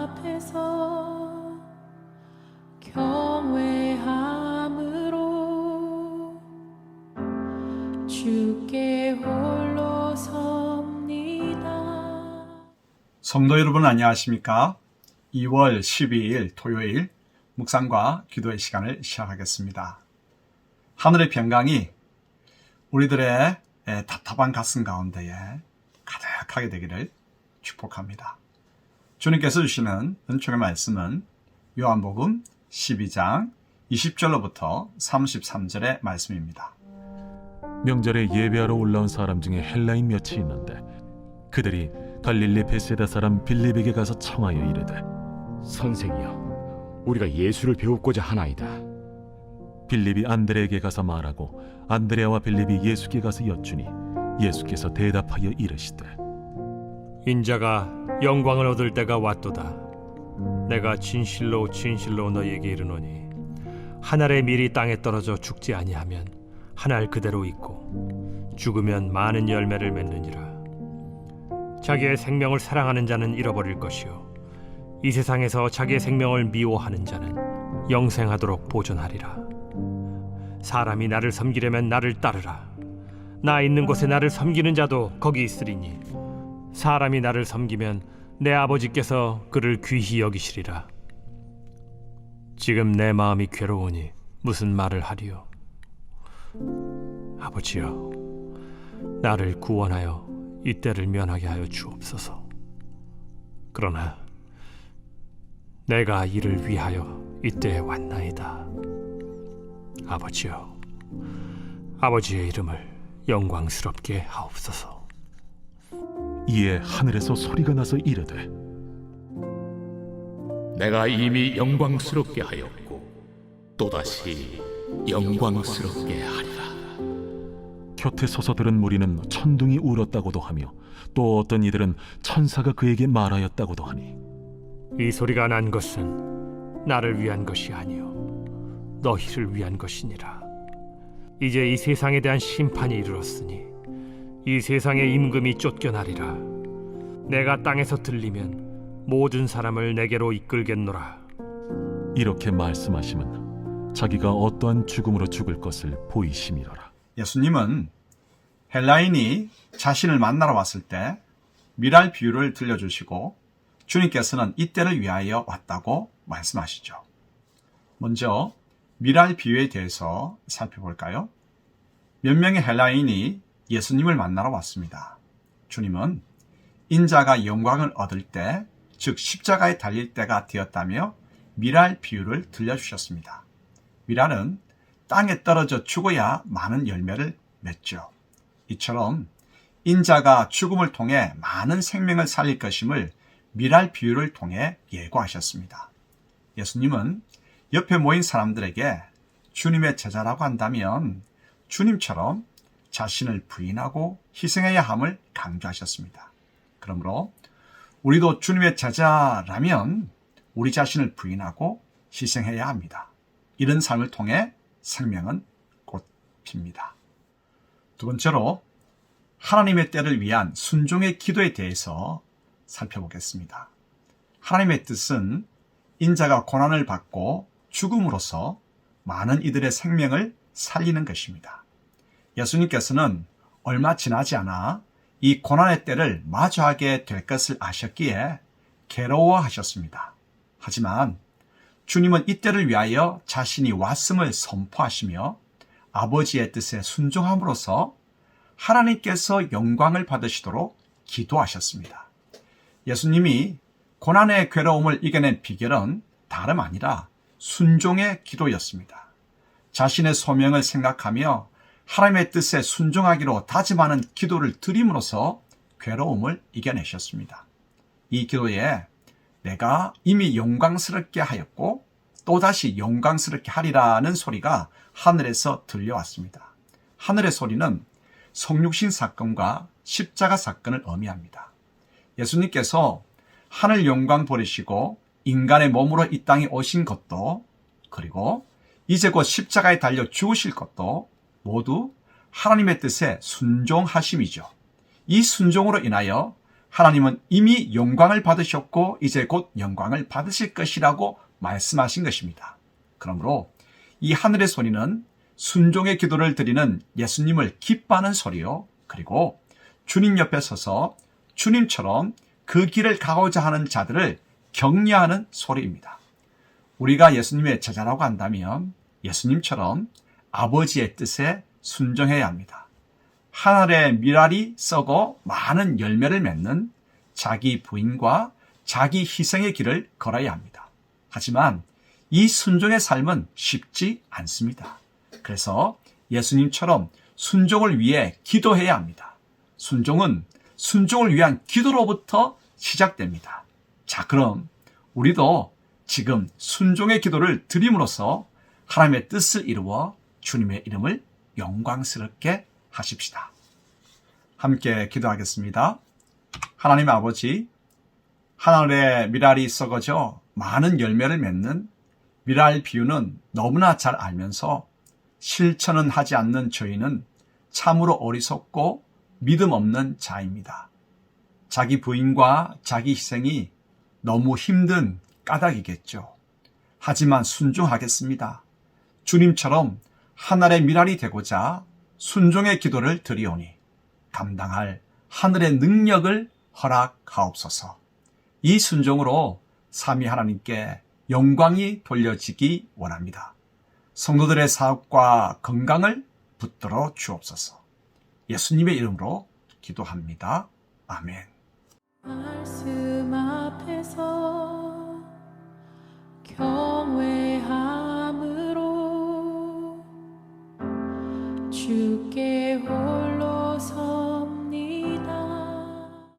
앞에서 경외함으로 주께 홀로 섭니다. 성도 여러분 안녕하십니까? 2월 12일 토요일 묵상과 기도의 시간을 시작하겠습니다. 하늘의 평강이 우리들의 답답한 가슴 가운데에 가득하게 되기를 축복합니다. 주님께서 주시는 은총의 말씀은 요한복음 12장 20절로부터 33절의 말씀입니다. 명절에 예배하러 올라온 사람 중에 헬라인 몇이 있는데 그들이 갈릴리 베세다 사람 빌립에게 가서 청하여 이르되 선생이여, 우리가 예수를 배우고자 하나이다. 빌립이 안드레에게 가서 말하고 안드레와 빌립이 예수께 가서 여쭈니 예수께서 대답하여 이르시되 인자가 영광을 얻을 때가 왔도다. 내가 진실로 진실로 너희에게 이르노니 한 알의 밀이 땅에 떨어져 죽지 아니하면 한 알 그대로 있고 죽으면 많은 열매를 맺느니라. 자기의 생명을 사랑하는 자는 잃어버릴 것이요 이 세상에서 자기의 생명을 미워하는 자는 영생하도록 보존하리라. 사람이 나를 섬기려면 나를 따르라. 나 있는 곳에 나를 섬기는 자도 거기 있으리니 사람이 나를 섬기면 내 아버지께서 그를 귀히 여기시리라. 지금 내 마음이 괴로우니 무슨 말을 하리요? 아버지여, 나를 구원하여 이 때를 면하게 하여 주옵소서. 그러나 내가 이를 위하여 이때에 왔나이다. 아버지여, 아버지의 이름을 영광스럽게 하옵소서. 이에 하늘에서 소리가 나서 이르되 내가 이미 영광스럽게 하였고 또다시 영광스럽게 하리라. 곁에 서서 들은 무리는 천둥이 울었다고도 하며 또 어떤 이들은 천사가 그에게 말하였다고도 하니 이 소리가 난 것은 나를 위한 것이 아니요 너희를 위한 것이니라. 이제 이 세상에 대한 심판이 이르렀으니 이 세상의 임금이 쫓겨나리라. 내가 땅에서 들리면 모든 사람을 내게로 이끌겠노라. 이렇게 말씀하시면 자기가 어떠한 죽음으로 죽을 것을 보이심이로라. 예수님은 헬라인이 자신을 만나러 왔을 때 미랄 비유를 들려주시고 주님께서는 이때를 위하여 왔다고 말씀하시죠. 먼저 미랄 비유에 대해서 살펴볼까요? 몇 명의 헬라인이 예수님을 만나러 왔습니다. 주님은 인자가 영광을 얻을 때, 즉 십자가에 달릴 때가 되었다며 미랄 비유를 들려주셨습니다. 미랄은 땅에 떨어져 죽어야 많은 열매를 맺죠. 이처럼 인자가 죽음을 통해 많은 생명을 살릴 것임을 미랄 비유를 통해 예고하셨습니다. 예수님은 옆에 모인 사람들에게 주님의 제자라고 한다면 주님처럼 자신을 부인하고 희생해야 함을 강조하셨습니다. 그러므로 우리도 주님의 제자라면 우리 자신을 부인하고 희생해야 합니다. 이런 삶을 통해 생명은 곧 핍니다. 두 번째로 하나님의 때를 위한 순종의 기도에 대해서 살펴보겠습니다. 하나님의 뜻은 인자가 고난을 받고 죽음으로써 많은 이들의 생명을 살리는 것입니다. 예수님께서는 얼마 지나지 않아 이 고난의 때를 마주하게 될 것을 아셨기에 괴로워하셨습니다. 하지만 주님은 이 때를 위하여 자신이 왔음을 선포하시며 아버지의 뜻에 순종함으로써 하나님께서 영광을 받으시도록 기도하셨습니다. 예수님이 고난의 괴로움을 이겨낸 비결은 다름 아니라 순종의 기도였습니다. 자신의 소명을 생각하며 하나님의 뜻에 순종하기로 다짐하는 기도를 드림으로써 괴로움을 이겨내셨습니다. 이 기도에 내가 이미 영광스럽게 하였고 또다시 영광스럽게 하리라는 소리가 하늘에서 들려왔습니다. 하늘의 소리는 성육신 사건과 십자가 사건을 의미합니다. 예수님께서 하늘 영광 버리시고 인간의 몸으로 이 땅에 오신 것도, 그리고 이제 곧 십자가에 달려 죽으실 것도 모두 하나님의 뜻에 순종하심이죠. 이 순종으로 인하여 하나님은 이미 영광을 받으셨고 이제 곧 영광을 받으실 것이라고 말씀하신 것입니다. 그러므로 이 하늘의 소리는 순종의 기도를 드리는 예수님을 기뻐하는 소리요. 그리고 주님 옆에 서서 주님처럼 그 길을 가고자 하는 자들을 격려하는 소리입니다. 우리가 예수님의 제자라고 한다면 예수님처럼 아버지의 뜻에 순종해야 합니다. 하늘의 밀알이 썩어 많은 열매를 맺는 자기 부인과 자기 희생의 길을 걸어야 합니다. 하지만 이 순종의 삶은 쉽지 않습니다. 그래서 예수님처럼 순종을 위해 기도해야 합니다. 순종은 순종을 위한 기도로부터 시작됩니다. 자, 그럼 우리도 지금 순종의 기도를 드림으로써 하나님의 뜻을 이루어 주님의 이름을 영광스럽게 하십시다. 함께 기도하겠습니다. 하나님 아버지, 하늘의 밀알이 썩어져 많은 열매를 맺는 밀알 비유는 너무나 잘 알면서 실천은 하지 않는 저희는 참으로 어리석고 믿음 없는 자입니다. 자기 부인과 자기 희생이 너무 힘든 까닭이겠죠. 하지만 순종하겠습니다. 주님처럼 하늘의 밀알이 되고자 순종의 기도를 드리오니 감당할 하늘의 능력을 허락하옵소서. 이 순종으로 삼위 하나님께 영광이 돌려지기 원합니다. 성도들의 사업과 건강을 붙들어 주옵소서. 예수님의 이름으로 기도합니다. 아멘. 말씀